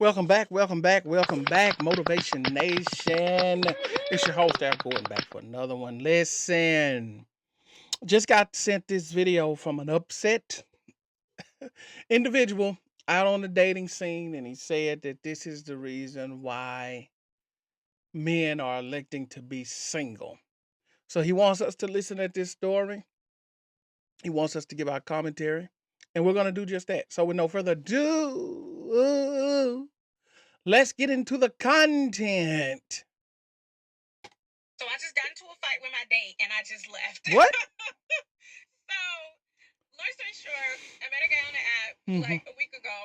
Welcome back, welcome back, welcome back, Motivation Nation. It's your host, Air Gordon, back for another one. Listen, just got sent this video from an upset individual out on the dating scene, and he said that this is the reason why men are electing to be single. So he wants us to listen at this story. He wants us to give our commentary, and we're going to do just that. So, with no further ado, let's get into the content. So I just got into a fight with my date and I just left. What? So, long story short, I met a guy on the app Mhm. like a week ago.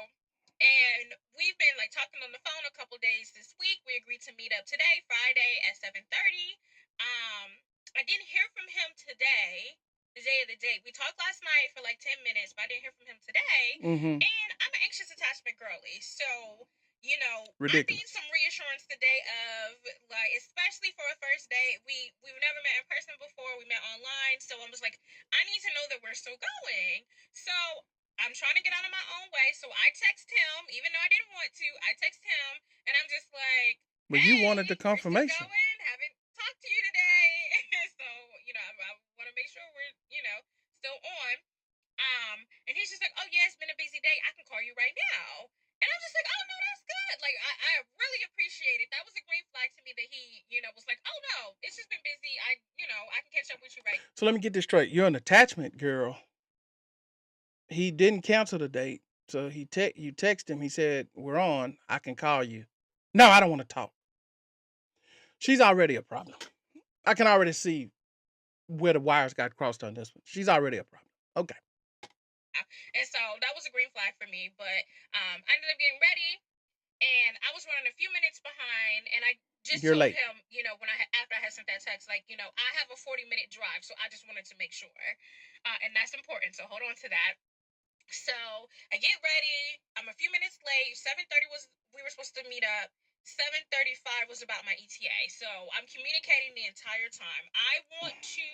And we've been like talking on the phone a couple days this week. We agreed to meet up today, Friday at 7:30. I didn't hear from him today, the day of the date. We talked last night for like 10 minutes, but I didn't hear from him today. Mhm. And I'm an anxious attachment girly. So, I Ridiculous. need some reassurance today of like, especially for a first date. We've never met in person before. We met online. So I was like, I need to know that we're still going. So I'm trying to get out of my own way. So I text him, even though I didn't want to. I text him, and I'm just like, But "Hey, you wanted the we're still confirmation. going. Haven't talked to you today." So I want to make sure we're still on. And he's just like, "Oh yeah, it's been a busy day. I can call you right now." And I'm just like, "Oh no, that's good. Like I really appreciate it. That was a green flag to me that he was like, "Oh no, it's just been busy. I can catch up with you right." So let me get this straight. You're an attachment girl. He didn't cancel the date. So you text him. He said, "We're on. I can call you." No, I don't want to talk. She's already a problem. I can already see where the wires got crossed on this one. She's already a problem. Okay. And so that was a green flag for me. But I ended up getting ready, and I was running a few minutes behind, and I just You're told late. him, when after I had sent that text, like, I have a 40-minute drive, so I just wanted to make sure, and that's important. So hold on to that. So I get ready. I'm a few minutes late. 7:30 was we were supposed to meet up. 7:35 was about my ETA. So I'm communicating the entire time. I want to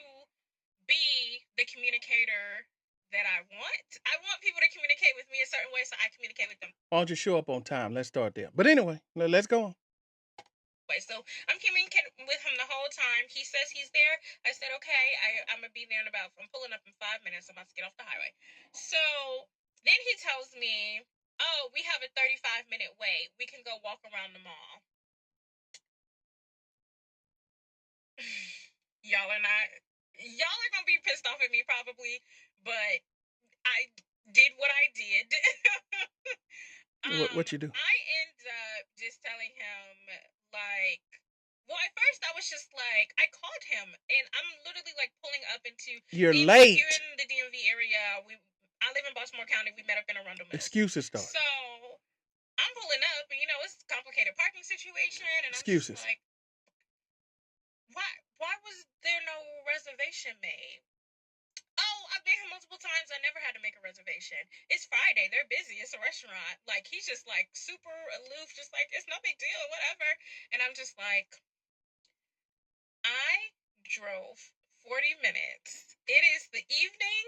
be the communicator that I want. I want people to communicate with me a certain way, so I communicate with them. Why don't you show up on time? Let's start there. But anyway, let's go on. So I'm communicating with him the whole time. He says he's there. I said, okay, I'm going to be there in I'm pulling up in 5 minutes. I'm about to get off the highway. So then he tells me, oh, we have a 35-minute wait. We can go walk around the mall. Y'all are going to be pissed off at me probably, but I did what I did. What you do? I end up just telling him, like, well, at first I was just like, I called him, and I'm literally like pulling up into. You're Here late. in the DMV area. I live in Baltimore County. We met up in Arundel. Excuses start. So I'm pulling up, and it's a complicated parking situation, and Excuses. I'm just like, why was there no reservation made? Oh, I've been here multiple times. I never had to make a reservation. It's Friday. They're busy. It's a restaurant. Like, he's just like super aloof, just like, it's no big deal, whatever. And I'm just like, I drove 40 minutes. It is the evening.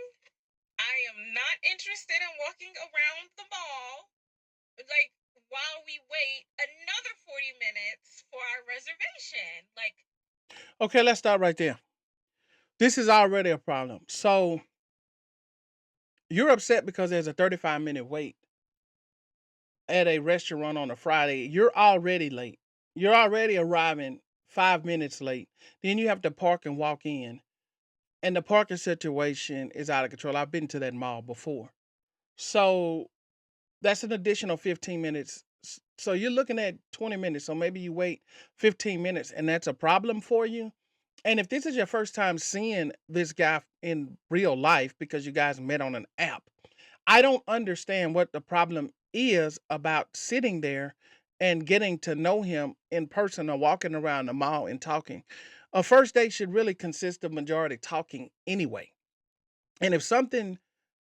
I am not interested in walking around the mall. Like, while we wait another 40 minutes for our reservation. Like, okay, let's start right there. This is already a problem. So you're upset because there's a 35-minute wait at a restaurant on a Friday. You're already late. You're already arriving 5 minutes late. Then you have to park and walk in. And the parking situation is out of control. I've been to that mall before. So that's an additional 15 minutes. So you're looking at 20 minutes. So maybe you wait 15 minutes and that's a problem for you. And if this is your first time seeing this guy in real life because you guys met on an app, I don't understand what the problem is about sitting there and getting to know him in person or walking around the mall and talking. A first date should really consist of majority talking anyway. And if something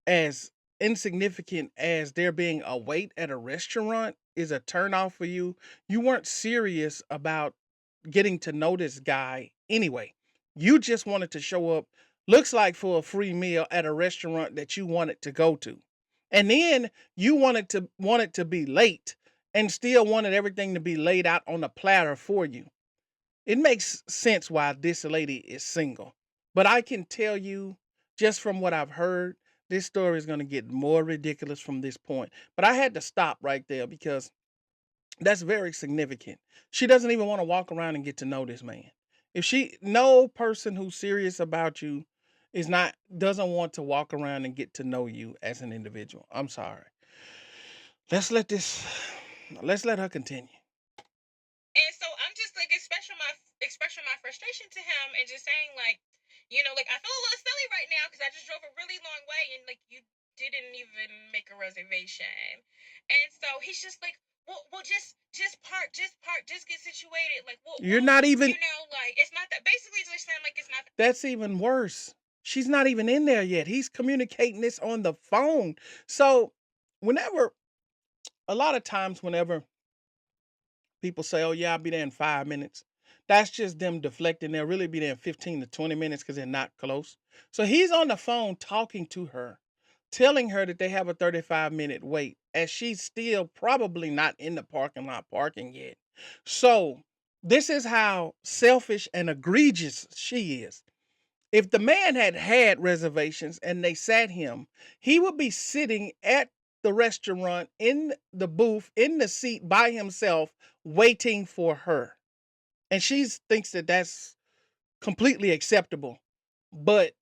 as insignificant as there being a wait at a restaurant is a turnoff for you, you weren't serious about getting to know this guy anyway. You just wanted to show up, looks like for a free meal at a restaurant that you wanted to go to. And then you wanted to be late and still wanted everything to be laid out on a platter for you. It makes sense why this lady is single. But I can tell you, just from what I've heard, this story is going to get more ridiculous from this point. But I had to stop right there because that's very significant. She doesn't even want to walk around and get to know this man. If she, no person who's serious about you is not, doesn't want to walk around and get to know you as an individual. I'm sorry. Let's let this, let's let her continue. And so I'm just like expressing my frustration to him and just saying like, like I feel a little silly right now because I just drove a really long way and like you didn't even make a reservation. And so he's just like, well, just park, just get situated. Like, You're not even, like it's not that. Basically, just saying like it's not. that's even worse. She's not even in there yet. He's communicating this on the phone. So, whenever, a lot of times, whenever people say, oh, yeah, I'll be there in 5 minutes, that's just them deflecting. They'll really be there in 15 to 20 minutes because they're not close. So, he's on the phone talking to her, telling her that they have a 35-minute wait, as she's still probably not in the parking lot parking yet. So, this is how selfish and egregious she is. If the man had had reservations and they sat him, he would be sitting at the restaurant in the booth, in the seat by himself, waiting for her. And she thinks that that's completely acceptable. But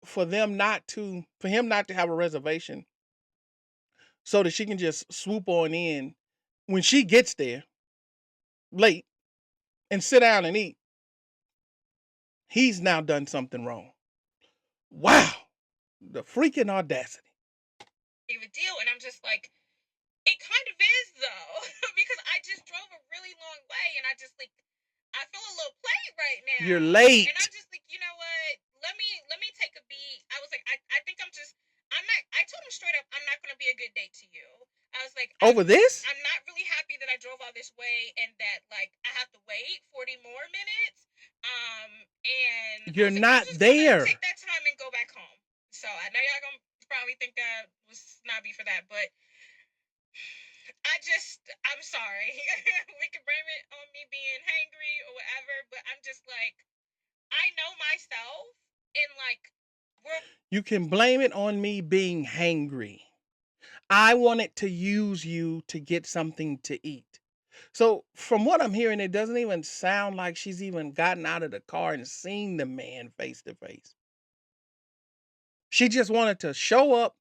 for him not to have a reservation so that she can just swoop on in when she gets there late and sit down and eat, he's now done something wrong. Wow. The freaking audacity. Big of a deal, and I'm just like, it kind of is though, because I just drove a really long way, and I feel a little played right You're now, and late. I'm just like, you know what? Let me take a beat. I was like, I think I'm not. I told him straight up, I'm not going to be a good date to you. I was like, Over this? I'm not really happy that I drove all this way and that like I have to wait 40 more minutes. And I You're was like, I'm not just gonna there. take that time and go back home. So I know y'all gonna probably think that was snobby for that, but I'm sorry. We can blame it on me being hangry or whatever, but I'm just like, I know myself, and like, You can blame it on me being hangry. I wanted to use you to get something to eat. So, from what I'm hearing, it doesn't even sound like she's even gotten out of the car and seen the man face to face. She just wanted to show up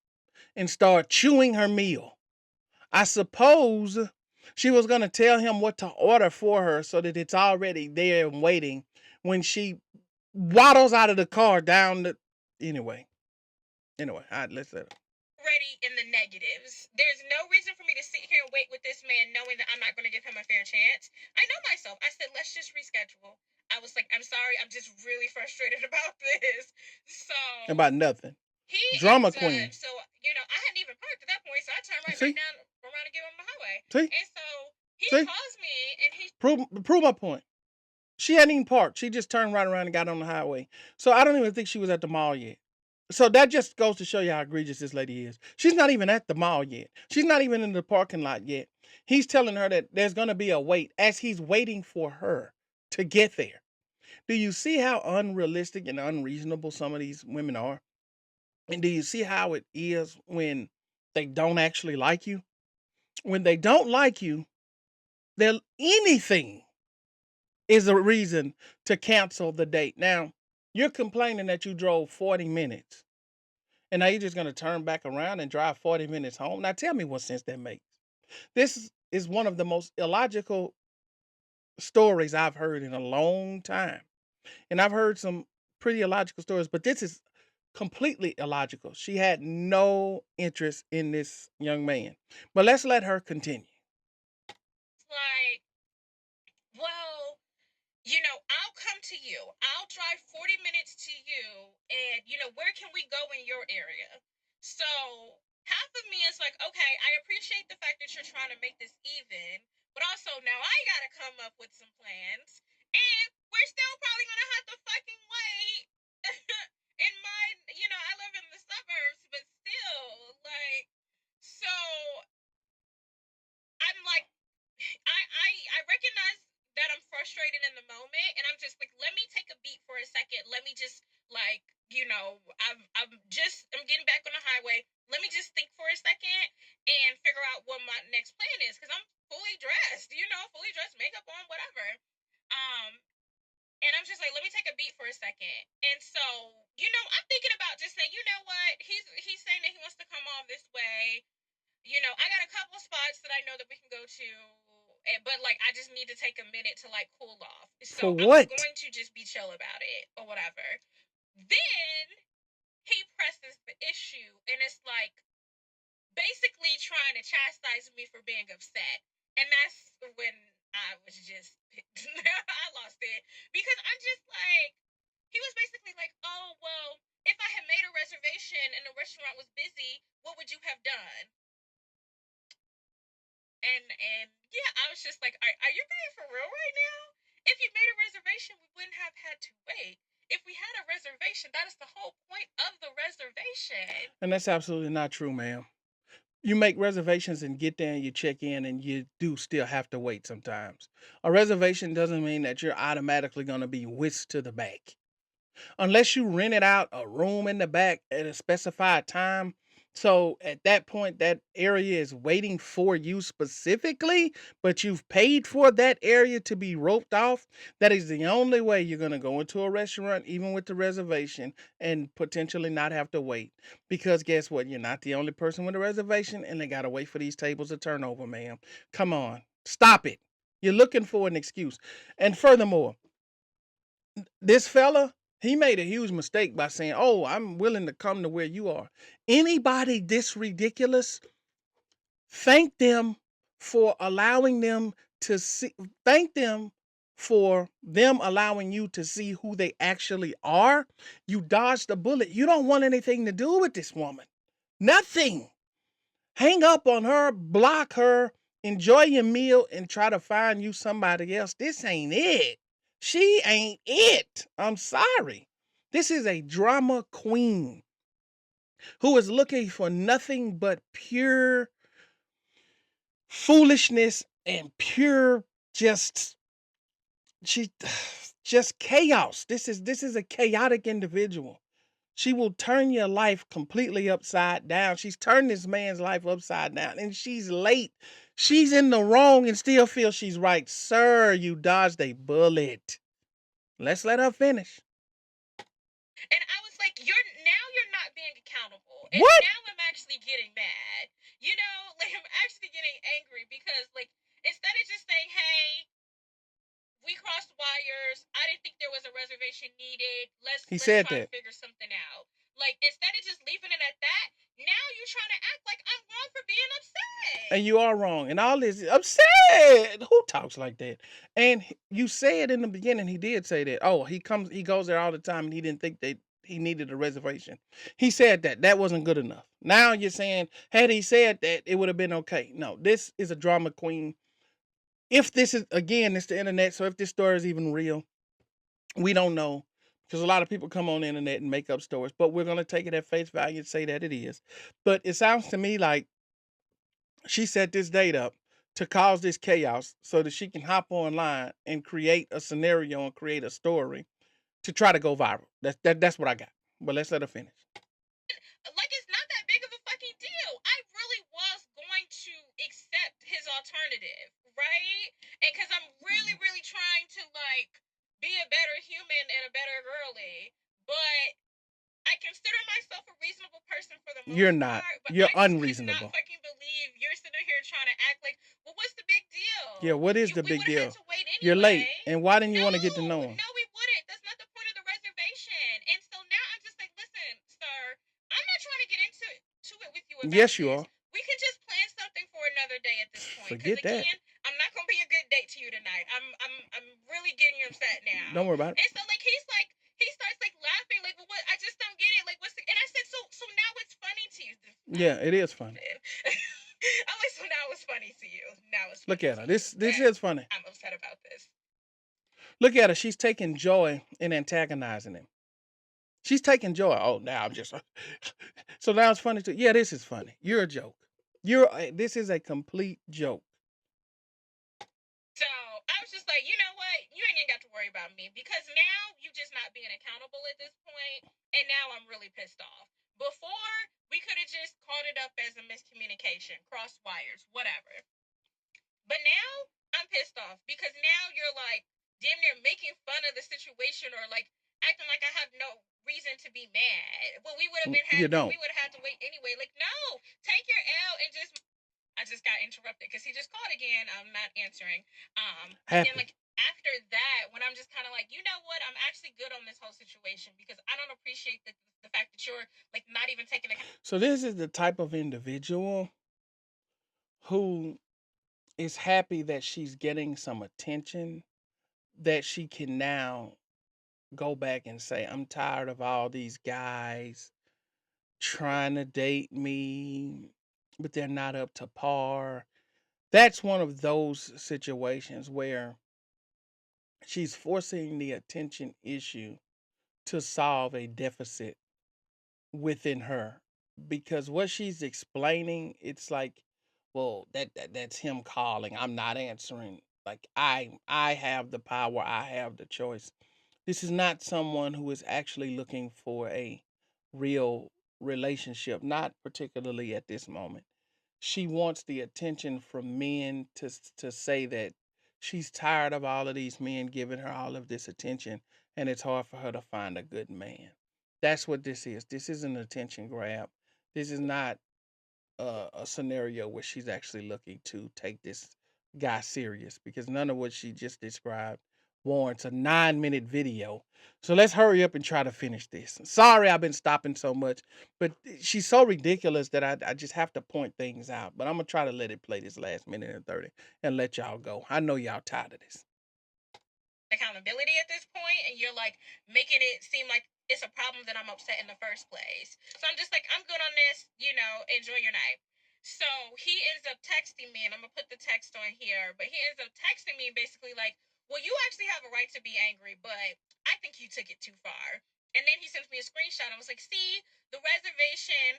and start chewing her meal. I suppose she was going to tell him what to order for her so that it's already there and waiting when she waddles out of the car down the. Anyway, let's let her. already in the negatives. There's no reason for me to sit here and wait with this man knowing that I'm not going to give him a fair chance. I know myself. I said, let's just reschedule. I was like, I'm sorry. I'm just really frustrated about this. So About nothing. he Drama ends queen. up, so, I hadn't even parked at that point. So I turned right back See? down around and give him the highway. See? And so he See? calls me and he Prove my point. She hadn't even parked. She just turned right around and got on the highway. So I don't even think she was at the mall yet. So that just goes to show you how egregious this lady is. She's not even at the mall yet. She's not even in the parking lot yet. He's telling her that there's going to be a wait as he's waiting for her to get there. Do you see how unrealistic and unreasonable some of these women are? And do you see how it is when they don't actually like you? When they don't like you, they'll anything is a reason to cancel the date. Now, you're complaining that you drove 40 minutes and now you're just going to turn back around and drive 40 minutes home. Now, tell me what sense that makes. This is one of the most illogical stories I've heard in a long time. And I've heard some pretty illogical stories, but this is completely illogical. She had no interest in this young man. But let's let her continue. like, well, I'll come to you. I'll drive 40 minutes to you. And, where can we go in your area? So half of me is like, okay, I appreciate the fact that you're trying to make this even. But also, now I got to come up with some plans. And we're still probably going to have to fucking wait. In my, I live in the suburbs, but still, like, so I'm like, I'm getting back on the highway. Let me just think for a second and figure out what my next plan is because I'm fully dressed, fully dressed, makeup on, whatever. And I'm just like, let me take a beat for a second. And so, I'm thinking about just saying, you know what? He's saying that he wants to come on this way. I got a couple spots that I know that we can go to, but like I just need to take a minute to like cool off. So For I was what? going to just be chill about it or whatever. Then he presses the issue, and it's like basically trying to chastise me for being upset. And that's when I was just, I lost it. Because I'm just like, he was basically like, oh, well, if I had made a reservation and the restaurant was busy, what would you have done? And yeah, I was just like, are you being for real right now? If you made a reservation, we wouldn't have had to wait. If we had a reservation, that is the whole point of the reservation. And that's absolutely not true, ma'am. You make reservations and get there and you check in and you do still have to wait sometimes. A reservation doesn't mean that you're automatically going to be whisked to the back. Unless you rented out a room in the back at a specified time. So at that point, that area is waiting for you specifically, but you've paid for that area to be roped off. That is the only way you're going to go into a restaurant, even with the reservation, and potentially not have to wait. Because guess what? You're not the only person with a reservation, and they got to wait for these tables to turn over, ma'am. Come on. Stop it. You're looking for an excuse. And furthermore, this fella, he made a huge mistake by saying, "Oh, I'm willing to come to where you are." Anybody this ridiculous, thank them for allowing them to see, thank them for them allowing you to see who they actually are. You dodged a bullet. You don't want anything to do with this woman. Nothing. Hang up on her, block her, enjoy your meal, and try to find you somebody else. This ain't it. She ain't it. I'm sorry. This is a drama queen who is looking for nothing but pure foolishness and pure just she just chaos. This is a chaotic individual. She will turn your life completely upside down. She's turned this man's life upside down, and she's late. She's in the wrong and still feels she's right. Sir, you dodged a bullet. Let's let her finish. And I was like, you're not being accountable. And What? now I'm actually getting mad. Like I'm actually getting angry because like instead of just saying, hey, we crossed wires. I didn't think there was a reservation needed. He Let's said try to that. figure something out. Like instead of just leaving it at that, now you're trying to act like I'm wrong for being upset. And you are wrong. And all this is upset. Who talks like that? And you said in the beginning, he did say that. Oh, he goes there all the time and he didn't think that he needed a reservation. He said that. That wasn't good enough. Now you're saying, had he said that, it would have been okay. No, this is a drama queen. If this is, again, it's the internet. So if this story is even real, we don't know. Because a lot of people come on the internet and make up stories, but we're going to take it at face value and say that it is. But it sounds to me like she set this date up to cause this chaos so that she can hop online and create a scenario and create a story to try to go viral. That's what I got. But let's let her finish. Like it's not that big of a fucking deal. I really was going to accept his alternative, right? And because I'm really, really trying to like be a better human and a better girly, but I consider myself a reasonable person for the You're most not. part, but You're I just could not unreasonable. fucking believe you're sitting here trying to act like, well, what's the big Yeah, deal? what is the We big would have had deal? to wait You're late. anyway. And why didn't you No, want to get to know him? no, we wouldn't. That's not the point of the reservation. And so now I'm just like, listen, sir, I'm not trying to get into it with you about Yes, you this. are. We can just plan something for another day at this point. Because Forget that. again, I'm not gonna be a good date to you tonight. I'm really getting upset Don't now. worry about it. And so like he starts like laughing, like, well, what? I just don't get it. Like, what's the? And I said, so now it's funny to you. Yeah, it is funny. I'm like, so now it's funny to you. Now it's Look funny at to her. you This that is funny. I'm upset about this. Look at her. She's taking joy in antagonizing him. She's taking joy. Oh, now I'm just so now it's funny too. Yeah, this is funny. You're a joke. This is a complete joke. So I was just like, you know what? You ain't even got to worry about me because now you just not being accountable at this point, and now I'm really pissed off. Before, we could have just called it up as a miscommunication, cross wires, whatever. But now I'm pissed off because now you're like damn near making fun of the situation or like acting like I have no reason to be mad. Well, You don't. we would have had to wait anyway. Like, no, take your L and just. I just got interrupted because he just called again. I'm not answering. And then Happen. like after that, when I'm just kind of like, you know what, I'm actually good on this whole situation because I don't appreciate the fact that you're like not even taking account. So this is the type of individual who is happy that she's getting some attention that she can now go back and say, I'm tired of all these guys trying to date me, but they're not up to par. That's one of those situations where she's forcing the attention issue to solve a deficit within her, because what she's explaining, it's like, well, that's him calling, I'm not answering, like I have the power, I have the choice. This is not someone who is actually looking for a real relationship, not particularly at this moment. She wants the attention from men to say that she's tired of all of these men giving her all of this attention, and it's hard for her to find a good man. That's what this is. This is an attention grab. This is not a scenario where she's actually looking to take this guy serious, because none of what she just described warrants a 9-minute video. So let's hurry up and try to finish this. Sorry, I've been stopping so much, but she's so ridiculous that I just have to point things out. But I'm going to try to let it play this last minute and 30 and let y'all go. I know y'all tired of this. Accountability at this point, and you're like making it seem like it's a problem that I'm upset in the first place. So I'm just like, I'm good on this, enjoy your night. So he ends up texting me, and I'm gonna put the text on here, but he ends up texting me basically like, well, you actually have a right to be angry, but I think you took it too far. And then he sends me a screenshot. I was like, see, the reservation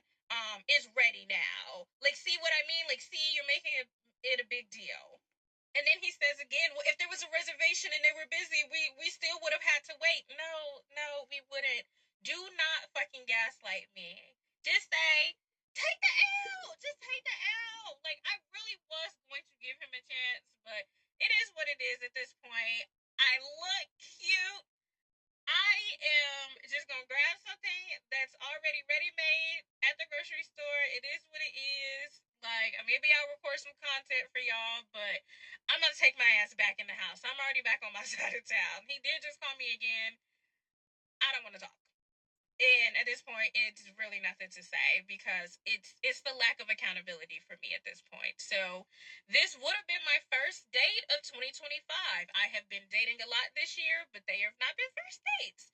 is ready now. Like, see what I mean? Like, see, you're making it a big deal. And then he says again, well, if there was a reservation and they were busy, we still would have had to wait. No, no, we wouldn't. Do not fucking gaslight me. Just say, take the L. Just take the L. Like, I really was going to give him a chance, but it is what it is at this point. I look cute. I am just gonna grab something that's already ready made at the grocery store. It is what it is. Like, maybe I'll record some content for y'all, but I'm gonna take my ass back in the house. I'm already back on my side of town. He did just call me again. I don't want to talk. And at this point, it's really nothing to say because it's the lack of accountability for me at this point. So this would have been my first date of 2025. I have been dating a lot this year, but they have not been first dates.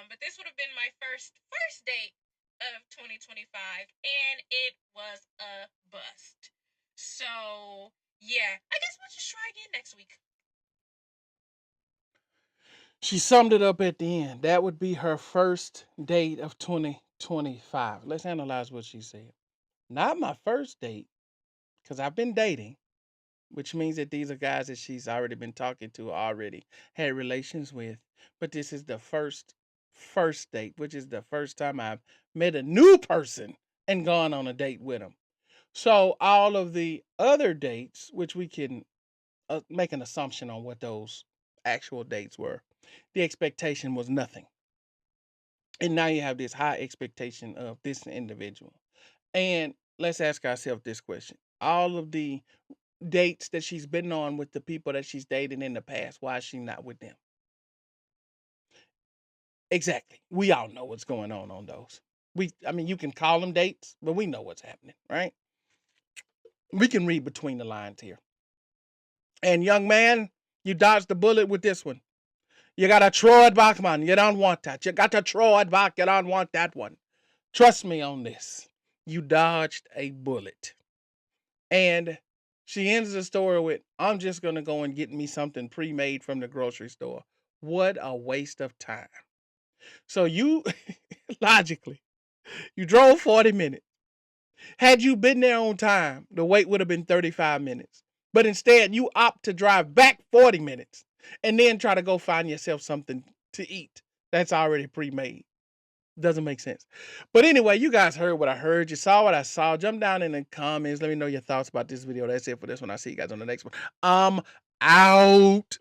But this would have been my first date of 2025, and it was a bust. So yeah, I guess we'll just try again next week. She summed it up at the end. That would be her first date of 2025. Let's analyze what she said. Not my first date, because I've been dating, which means that these are guys that she's already been talking to, already had relations with. But this is the first date, which is the first time I've met a new person and gone on a date with them. So all of the other dates, which we can make an assumption on what those actual dates were, the expectation was nothing. And now you have this high expectation of this individual. And let's ask ourselves this question. All of the dates that she's been on with the people that she's dated in the past, why is she not with them? Exactly. We all know what's going on those. I mean, you can call them dates, but we know what's happening, right? We can read between the lines here. And young man, you dodged the bullet with this one. You got to throw it back, man. You don't want that. You got to throw it back. You don't want that one. Trust me on this. You dodged a bullet. And she ends the story with, I'm just going to go and get me something pre-made from the grocery store. What a waste of time. So you, logically, you drove 40 minutes. Had you been there on time, the wait would have been 35 minutes. But instead, you opt to drive back 40 minutes and then try to go find yourself something to eat that's already pre-made. Doesn't make sense. But anyway, you guys heard what I heard. You saw what I saw. Jump down in the comments. Let me know your thoughts about this video. That's it for this one. I'll see you guys on the next one. Out.